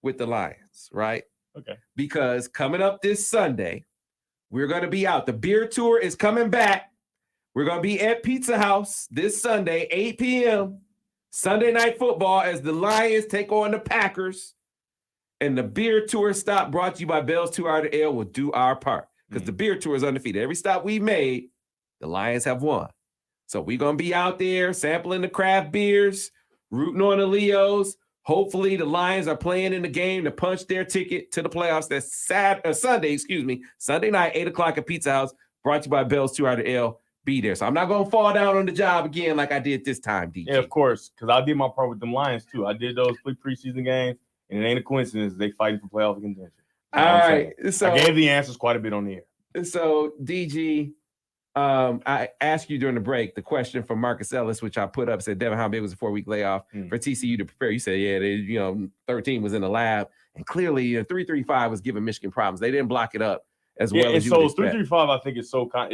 Speaker 1: with the Lions, right?
Speaker 2: Okay.
Speaker 1: Because coming up this Sunday, we're going to be out. The beer tour is coming back. We're going to be at Pizza House this Sunday, 8 p.m. Sunday Night Football as the Lions take on the Packers. And the beer tour stop brought to you by Bell's 2 Hour Ale will do our part because the beer tour is undefeated. Every stop we made, the Lions have won. So we're going to be out there sampling the craft beers, rooting on the Leos. Hopefully the Lions are playing in the game to punch their ticket to the playoffs. That's Sunday night, 8 o'clock at Pizza House, brought to you by Bell's 2 Hour Ale. Be there. So I'm not going to fall down on the job again like I did this time, DJ.
Speaker 2: Yeah, of course, because I did my part with them Lions, too. I did those preseason games. And it ain't a coincidence they fighting for playoff contention.
Speaker 1: All right. So
Speaker 2: I gave the answers quite a bit on the air.
Speaker 1: So DG, I asked you during the break the question from Marcus Ellis, which I put up, said, Devin, how big was a 4-week layoff for TCU to prepare? You said, yeah, 13 was in the lab, and clearly 3-3-5 was giving Michigan problems. They didn't block it up as well as you would expect. 3-3-5,
Speaker 2: I think it's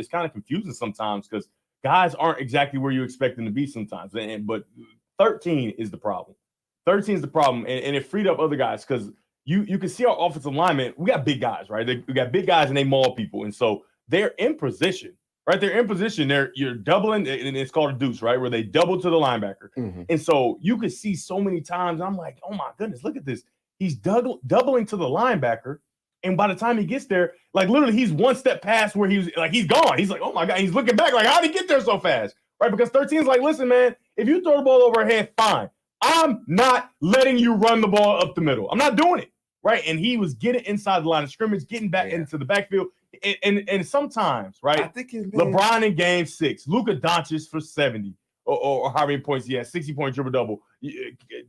Speaker 2: kind of confusing sometimes because guys aren't exactly where you expect them to be sometimes. But 13 is the problem. 13 is the problem, and it freed up other guys because you can see our offensive linemen. We got big guys, right? We got big guys, and they maul people, and so they're in position, right? They're in position. You're doubling, and it's called a deuce, right? Where they double to the linebacker, and so you could see so many times. I'm like, oh my goodness, look at this. He's doubling to the linebacker, and by the time he gets there, like literally, he's one step past where he's gone. He's like, oh my god, he's looking back, like how did he get there so fast, right? Because 13 is like, listen, man, if you throw the ball over her head, fine. I'm not letting you run the ball up the middle. I'm not doing it, right? And he was getting inside the line of scrimmage, getting back into the backfield. And sometimes, right, I think LeBron in Game 6, Luka Doncic for 70 or how many points he had, 60-point triple-double.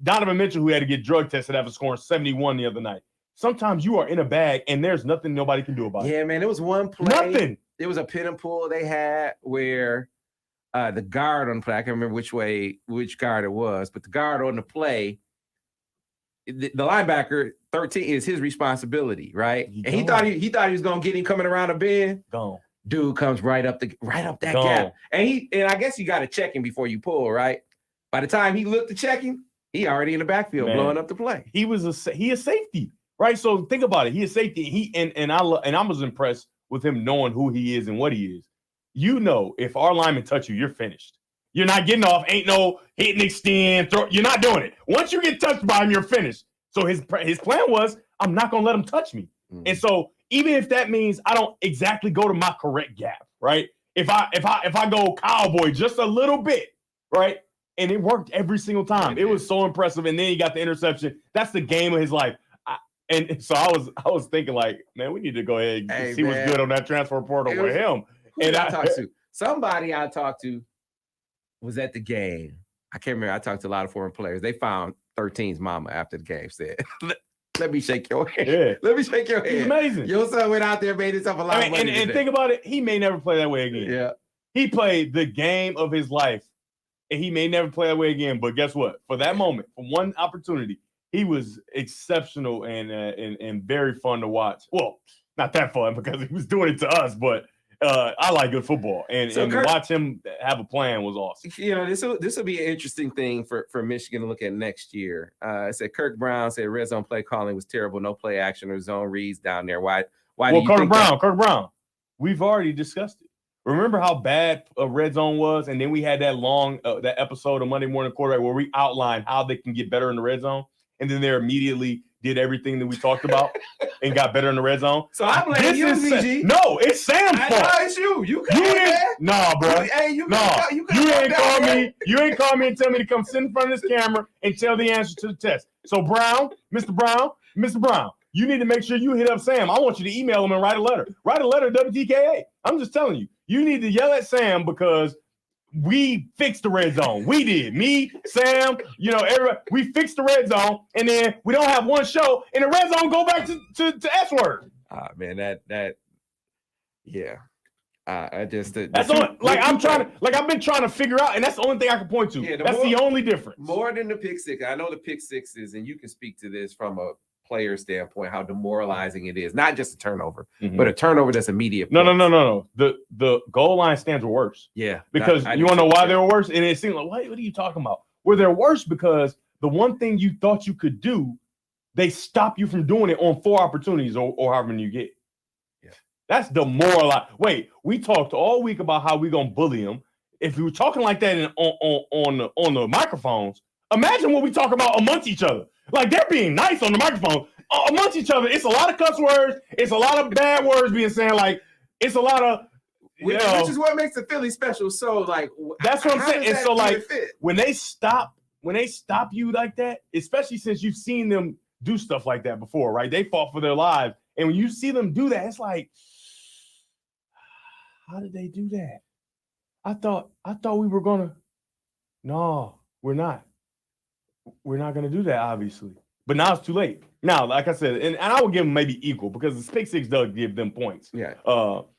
Speaker 2: Donovan Mitchell, who had to get drug tested after scoring 71 the other night. Sometimes you are in a bag, and there's nothing nobody can do about it.
Speaker 1: Yeah, man, there was one play.
Speaker 2: Nothing.
Speaker 1: There was a pin and pull they had where the guard on the play, I can't remember which guard it was, but the guard on the play, the linebacker 13 is his responsibility, right? And he thought he was gonna get him coming around the bend.
Speaker 2: Gone.
Speaker 1: Dude comes right up that gap, and I guess you got to check him before you pull, right? By the time he looked to check him, he already in the backfield blowing up the play.
Speaker 2: He is safety, right? So think about it. He is safety. And I was impressed with him knowing who he is and what he is. If our linemen touch you, you're finished. You're not getting off. Ain't no hit and extend. You're not doing it. Once you get touched by him, you're finished. So his plan was, I'm not gonna let him touch me. And so even if that means I don't exactly go to my correct gap, right? If I go cowboy just a little bit, right? And it worked every single time. It was so impressive. And then he got the interception. That's the game of his life. And so I was thinking like, man, we need to go ahead and see what's good on that transfer portal with him.
Speaker 1: And somebody I talked to was at the game. I can't remember. I talked to a lot of foreign players. They found 13's mama after the game said, let me shake your hand. Yeah. Let me shake your hand.
Speaker 2: He's amazing.
Speaker 1: Your son went out there, made himself a lot of money.
Speaker 2: And think about it. He may never play that way again.
Speaker 1: Yeah.
Speaker 2: He played the game of his life, and he may never play that way again. But guess what? For that moment, for one opportunity, he was exceptional and very fun to watch. Well, not that fun because he was doing it to us, but I like good football, and to watch him have a plan was awesome.
Speaker 1: This will be an interesting thing for Michigan to look at next year. It said Kirk Brown said red zone play calling was terrible, no play action or zone reads down there. Why?
Speaker 2: Well, Kirk Brown, we've already discussed it. Remember how bad red zone was, and then we had that long that episode of Monday Morning Quarterback where we outlined how they can get better in the red zone, and then they immediately did everything that we talked about and got better in the red zone.
Speaker 1: So I blame you, VG.
Speaker 2: No, it's Sam's fault.
Speaker 1: No, it's you. You didn't.
Speaker 2: Nah, bro.
Speaker 1: Hey, you
Speaker 2: ain't call me. You ain't call me and tell me to come sit in front of this camera and tell the answer to the test. So Mr. Brown, you need to make sure you hit up Sam. I want you to email him and write a letter. Write a letter to WTKA. I'm just telling you. You need to yell at Sam because we fixed the red zone. We did. Me, Sam, everybody. We fixed the red zone, and then we don't have one show, and the red zone go back to S word.
Speaker 1: Man, yeah. I just
Speaker 2: that's on. I've been trying to figure out, and that's the only thing I can point to. Yeah, that's the only difference.
Speaker 1: More than the pick six. I know the pick sixes, and you can speak to this from a player standpoint, how demoralizing it is. Not just a turnover, but a turnover that's immediate.
Speaker 2: No. The goal line stands were worse.
Speaker 1: Yeah.
Speaker 2: Because you want to know why they were worse? And it seemed like, what are you talking about? Well, they're worse because the one thing you thought you could do, they stop you from doing it on 4 opportunities or however many you get.
Speaker 1: Yeah.
Speaker 2: That's demoralizing. Wait, we talked all week about how we're going to bully them. If we were talking like that on the microphones, imagine what we talk about amongst each other. Like, they're being nice on the microphone. Amongst each other, it's a lot of cuss words. It's a lot of bad words being said. Like, it's a lot of,
Speaker 1: which is what makes the Philly special. So, like,
Speaker 2: that's what I'm saying. And so, like, when they stop you like that, especially since you've seen them do stuff like that before, right? They fought for their lives. And when you see them do that, it's like, how did they do that? I thought we were going to. No, we're not. We're not going to do that, obviously. But now it's too late. Now, like I said, and I would give them maybe equal because the pick six does give them points.
Speaker 1: Yeah.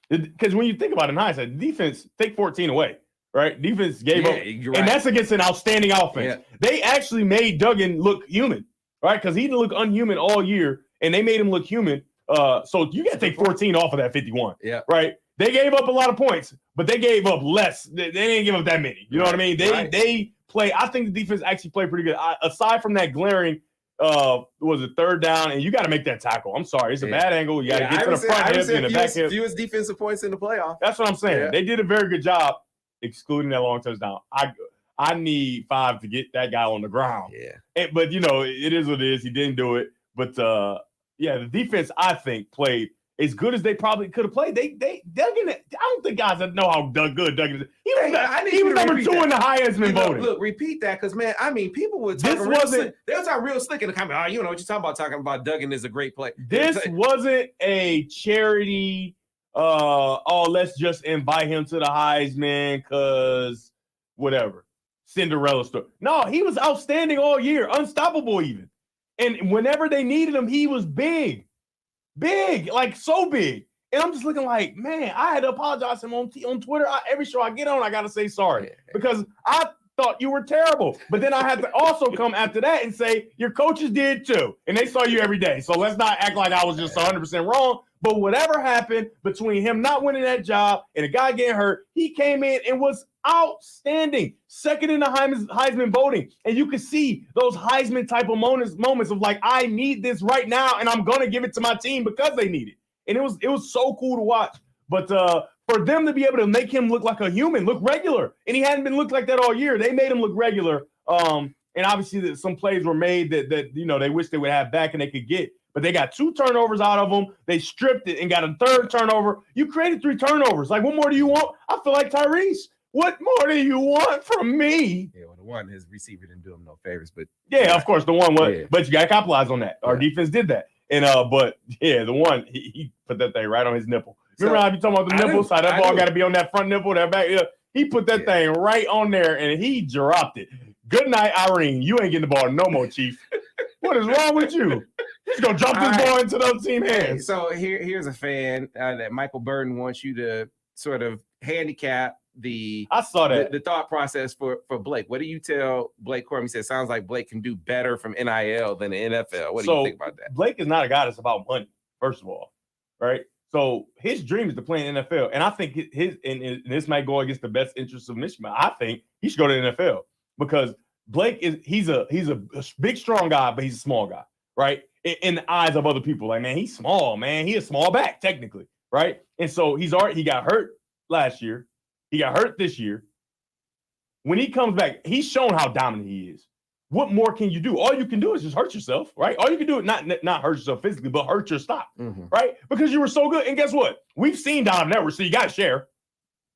Speaker 2: Because when you think about it in hindsight, defense take 14 away, right? Defense gave up.
Speaker 1: Right.
Speaker 2: And that's against an outstanding offense. Yeah. They actually made Duggan look human, right? Because he didn't look unhuman all year, and they made him look human. So you got to take 14 off of that 51, right? They gave up a lot of points, but they gave up less. They didn't give up that many. You know what I mean? They play. I think the defense actually played pretty good. Aside from that glaring, was a third down, and you got to make that tackle. I'm sorry, it's a bad angle. You got to get to the front hip and the back hip.
Speaker 1: Fewest defensive points in the playoff.
Speaker 2: That's what I'm saying. Yeah. They did a very good job excluding that long touchdown. I need 5 to get that guy on the ground.
Speaker 1: Yeah,
Speaker 2: but it is what it is. He didn't do it, but the defense I think played as good as they probably could have played. Duggan, I don't think guys that know how good Duggan is. He was number 2 in the Heisman voting.
Speaker 1: Look, repeat that because, man, I mean, people were talking they were talking real slick in the comment. Oh, you know what you're talking about Duggan is a great player.
Speaker 2: This wasn't a charity, let's just invite him to the Heisman because whatever. Cinderella story. No, he was outstanding all year, unstoppable even. And whenever they needed him, he was big, like so big. And I'm just looking like, man, I had to apologize to him on Twitter. Every show I get on, I got to say sorry because I thought you were terrible. But then I had to also come after that and say your coaches did too. And they saw you every day. So let's not act like I was just 100% wrong. But whatever happened between him not winning that job and a guy getting hurt, he came in and was outstanding. Second in the Heisman voting. And you can see those Heisman type of moments of like, I need this right now and I'm going to give it to my team because they need it. And it was so cool to watch. But for them to be able to make him look like a human, look regular, and he hadn't been looked like that all year. They made him look regular. And obviously some plays were made that they wish they would have back and they could get. But they got 2 turnovers out of them. They stripped it and got a 3rd turnover. You created 3 turnovers. Like, what more do you want? I feel like Tyrese. What more do you want from me?
Speaker 1: Yeah, well, the one, his receiver didn't do him no favors, but
Speaker 2: yeah, of course, the one was. Yeah. But you got to capitalize on that. Our defense did that, and but yeah, the one he put that thing right on his nipple. Remember how you talking about the nipples? How that ball got to be on that front nipple, that back. Yeah, he put that thing right on there, and he dropped it. Good night, Irene. You ain't getting the ball no more, Chief. What is wrong with you? He's gonna drop this ball into those team hands.
Speaker 1: So here's a fan that Michael Burton wants you to sort of handicap
Speaker 2: I saw that
Speaker 1: the thought process for Blake. What do you tell Blake Corum? He said, sounds like Blake can do better from NIL than the NFL. What do you think about that?
Speaker 2: Blake is not a guy that's about money, first of all, right? So his dream is to play in the NFL. And I think and this might go against the best interests of Michigan. I think he should go to the NFL because Blake he's a big, strong guy, but he's a small guy, right? In the eyes of other people. Like, man, he's small, man. He's a small back, technically, right? And so he got hurt last year. He got hurt this year. When he comes back, he's shown how dominant he is. What more can you do? All you can do is just hurt yourself, right? All you can do is not hurt yourself physically, but hurt your stock, right? Because you were so good. And guess what? We've seen Donovan Edwards, so you got to share.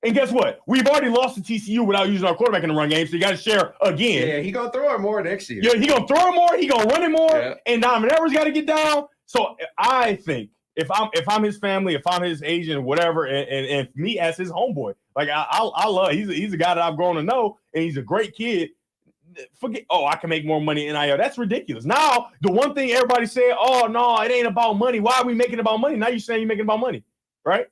Speaker 2: And guess what? We've already lost to TCU without using our quarterback in the run game, so you got to share again.
Speaker 1: Yeah, he going to throw it more next year.
Speaker 2: Yeah, he going to throw it more. He going to run it more. And Donovan Edwards got to get down. So I think if I'm his family, if I'm his agent, whatever, and me as his homeboy, like I love, he's a guy that I've grown to know, and he's a great kid. Forget, I can make more money in NIL. That's ridiculous. Now, the one thing everybody said, no, it ain't about money. Why are we making it about money? Now you're saying you're making it about money, right?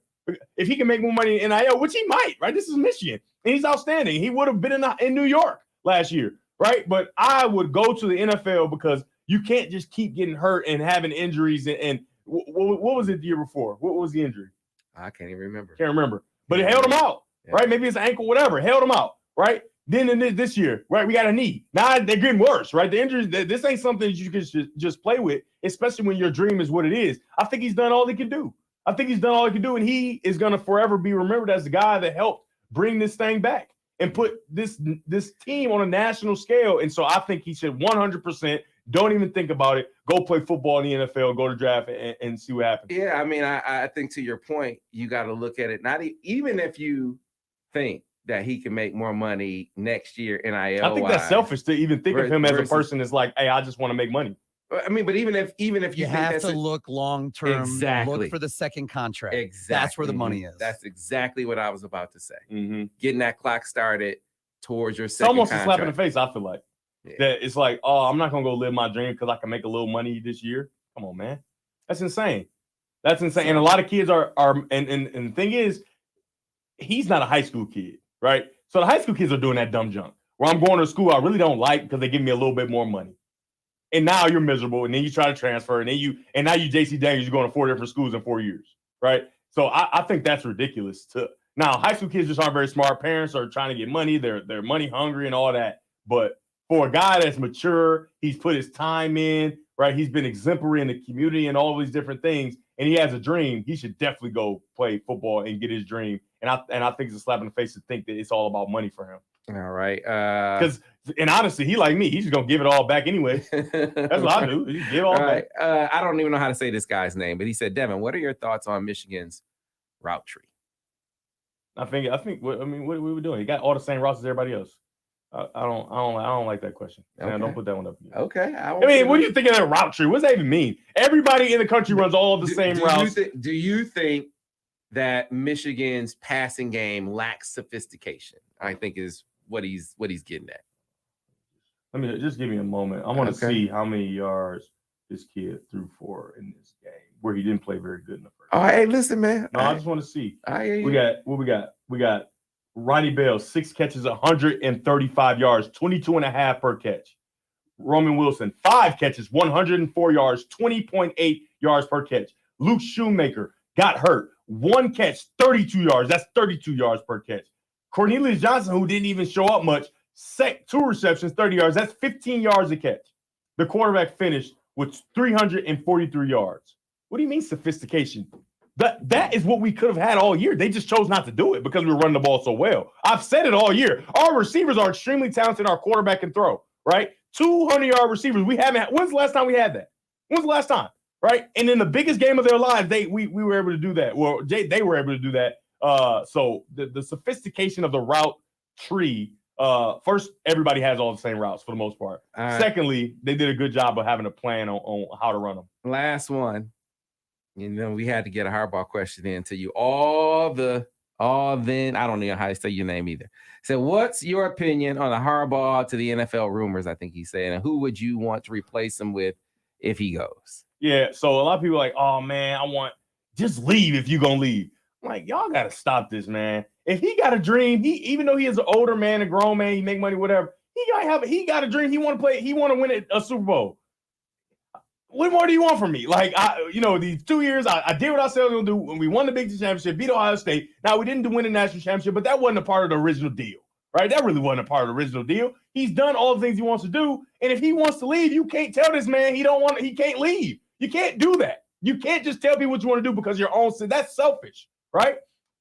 Speaker 2: If he can make more money in NIL, which he might, right? This is Michigan, and he's outstanding. He would have been in New York last year, right? But I would go to the NFL because you can't just keep getting hurt and having injuries. And what was it the year before? What was the injury?
Speaker 1: I can't even remember.
Speaker 2: Can't remember. But it held him out, right? Maybe it's an ankle, whatever. Held him out, right? Then in this year, right, we got a knee. Now they're getting worse, right? The injuries, this ain't something you can just play with, especially when your dream is what it is. I think he's done all he can do. And he is going to forever be remembered as the guy that helped bring this thing back and put this team on a national scale. And so I think he should 100%, don't even think about it, go play football in the NFL, go to draft and see what happens.
Speaker 1: Yeah, I mean, I think to your point, you got to look at it, even if you think that he can make more money next year NIL.
Speaker 2: I think that's selfish to even think of him as a person that's like, hey, I just want to make money.
Speaker 1: I mean, but even if you
Speaker 3: have to look long term,
Speaker 1: exactly.
Speaker 3: Look for the second contract.
Speaker 1: Exactly,
Speaker 3: that's where the money is.
Speaker 1: That's exactly what I was about to say. Getting that clock started towards your second.
Speaker 2: It's almost
Speaker 1: contract.
Speaker 2: a slap in the face. I feel like that. It's like, I'm not gonna go live my dream because I can make a little money this year. Come on, man, that's insane. And a lot of kids are and the thing is, he's not a high school kid, right? So the high school kids are doing that dumb junk where I'm going to school I really don't like because they give me a little bit more money. And now you're miserable, and then you try to transfer, and now you JC Daniels, you're going to 4 different schools in 4 years, right? So I think that's ridiculous. Now, high school kids just aren't very smart. Parents are trying to get money. They're money hungry and all that. But for a guy that's mature, he's put his time in, right? He's been exemplary in the community and all these different things, and he has a dream. He should definitely go play football and get his dream. And I think it's a slap in the face to think that it's all about money for him.
Speaker 1: All right.
Speaker 2: And honestly, he like me. He's just going to give it all back anyway. That's what I do. You give all back.
Speaker 1: I don't even know how to say this guy's name, but he said, Devin, what are your thoughts on Michigan's route tree?
Speaker 2: I think. What are we doing? He got all the same routes as everybody else. I don't like that question. Okay. Man, don't put that one up.
Speaker 1: Okay.
Speaker 2: I mean, what do you think of that route tree? What does that even mean? Everybody in the country runs all the same routes.
Speaker 1: Do you think that Michigan's passing game lacks sophistication? I think is what he's getting at.
Speaker 2: Let me just give me a moment. I want to see how many yards this kid threw for in this game where he didn't play very good in the first.
Speaker 1: Oh, hey, listen, man.
Speaker 2: No, I just want to see.
Speaker 1: We
Speaker 2: got Ronnie Bell, 6 catches, 135 yards, 22.5 per catch. Roman Wilson, 5 catches, 104 yards, 20.8 yards per catch. Luke Shoemaker got hurt. 1 catch, 32 yards. That's 32 yards per catch. Cornelius Johnson, who didn't even show up much, 2 receptions, 30 yards. That's 15 yards a catch. The quarterback finished with 343 yards. What do you mean sophistication? That is what we could have had all year. They just chose not to do it because we were running the ball so well. I've said it all year. Our receivers are extremely talented. Our quarterback can throw, right? 200-yard receivers. We haven't had. When's the last time we had that? When's the last time, right? And in the biggest game of their lives, we were able to do that. Well, they were able to do that. So the sophistication of the route tree, first, everybody has all the same routes for the most part. Secondly, they did a good job of having a plan on how to run them.
Speaker 1: Last one. And then we had to get a Harbaugh question in to you. I don't know how to say your name either. So what's your opinion on the Harbaugh to the NFL rumors, I think he's saying, and who would you want to replace him with if he goes?
Speaker 2: Yeah, so a lot of people are like, oh, man, just leave if you're going to leave. I'm like, y'all got to stop this, man. If he got a dream, even though he is an older man, a grown man, he make money, whatever, he got a dream. He want to play. He want to win a Super Bowl. What more do you want from me? Like, these 2 years, I did what I said I was going to do when we won the Big Ten Championship, beat Ohio State. Now, we didn't win the national championship, but that wasn't a part of the original deal, right? That really wasn't a part of the original deal. He's done all the things he wants to do, and if he wants to leave, you can't tell this man he can't leave. You can't do that. You can't just tell people what you want to do because your own – that's selfish, right?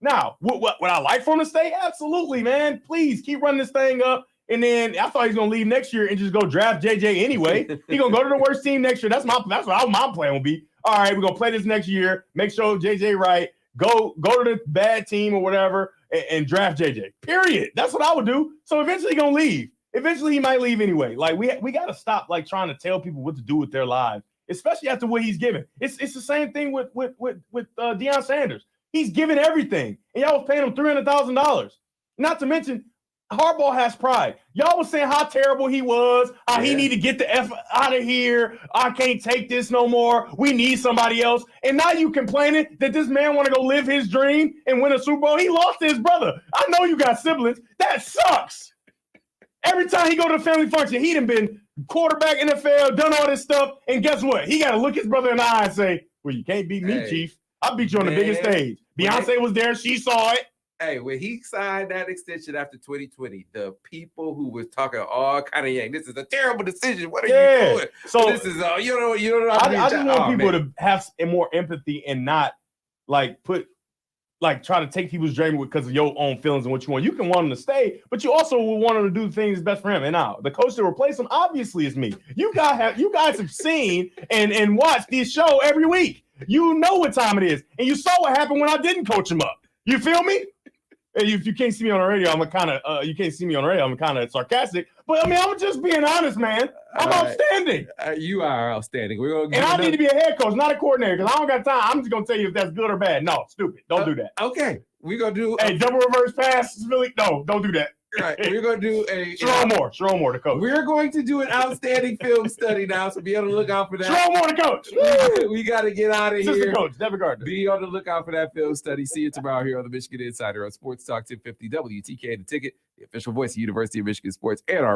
Speaker 2: Now, would I like for him to stay? Absolutely, man. Please keep running this thing up. And then I thought he was gonna leave next year and just go draft JJ anyway. He gonna go to the worst team next year. That's what my plan will be. All right, we're gonna play this next year. Make sure JJ right. Go to the bad team or whatever and draft JJ. Period. That's what I would do. So eventually he's gonna leave. Eventually he might leave anyway. Like we gotta stop like trying to tell people what to do with their lives, especially after what he's given. It's the same thing with Deion Sanders. He's given everything, and y'all was paying him $300,000. Not to mention, Harbaugh has pride. Y'all was saying how terrible he was, how he need to get the F out of here. I can't take this no more. We need somebody else. And now you complaining that this man want to go live his dream and win a Super Bowl. He lost to his brother. I know you got siblings. That sucks. Every time he go to a family function, he done been quarterback NFL, done all this stuff, and guess what? He got to look his brother in the eye and say, well, you can't beat me, Chief. I beat you on the biggest stage. Beyonce was there. She saw it.
Speaker 1: Hey, when he signed that extension after 2020, the people who was talking all kind of yank, this is a terrible decision. What are you doing?
Speaker 2: So
Speaker 1: this is you don't know.
Speaker 2: I just want people to have more empathy and not like try to take people's dream because of your own feelings and what you want. You can want them to stay, but you also will want them to do things best for him. And now the coach to replace him obviously is me. You guys have seen and watched this show every week. You know what time it is, and you saw what happened when I didn't coach him up. You feel me? If you can't see me on the radio, I'm kind of sarcastic. But I mean, I'm just being honest, man. I'm outstanding.
Speaker 1: You are outstanding.
Speaker 2: I need to be a head coach, not a coordinator, because I don't got time. I'm just gonna tell you if that's good or bad. No, stupid. Don't do that.
Speaker 1: Okay, we're gonna do.
Speaker 2: Double reverse pass. Really? No, don't do that.
Speaker 1: Right, we're gonna do a
Speaker 2: Sharon Moore, the coach.
Speaker 1: We're going to do an outstanding film study now, so be on the lookout for that.
Speaker 2: Sharon Moore, the coach.
Speaker 1: We got to get out of here.
Speaker 2: Assistant coach, Devin Gardner.
Speaker 1: Be on the lookout for that film study. See you tomorrow here on the Michigan Insider on Sports Talk 1050 WTK, the Ticket, the official voice of University of Michigan Sports, and our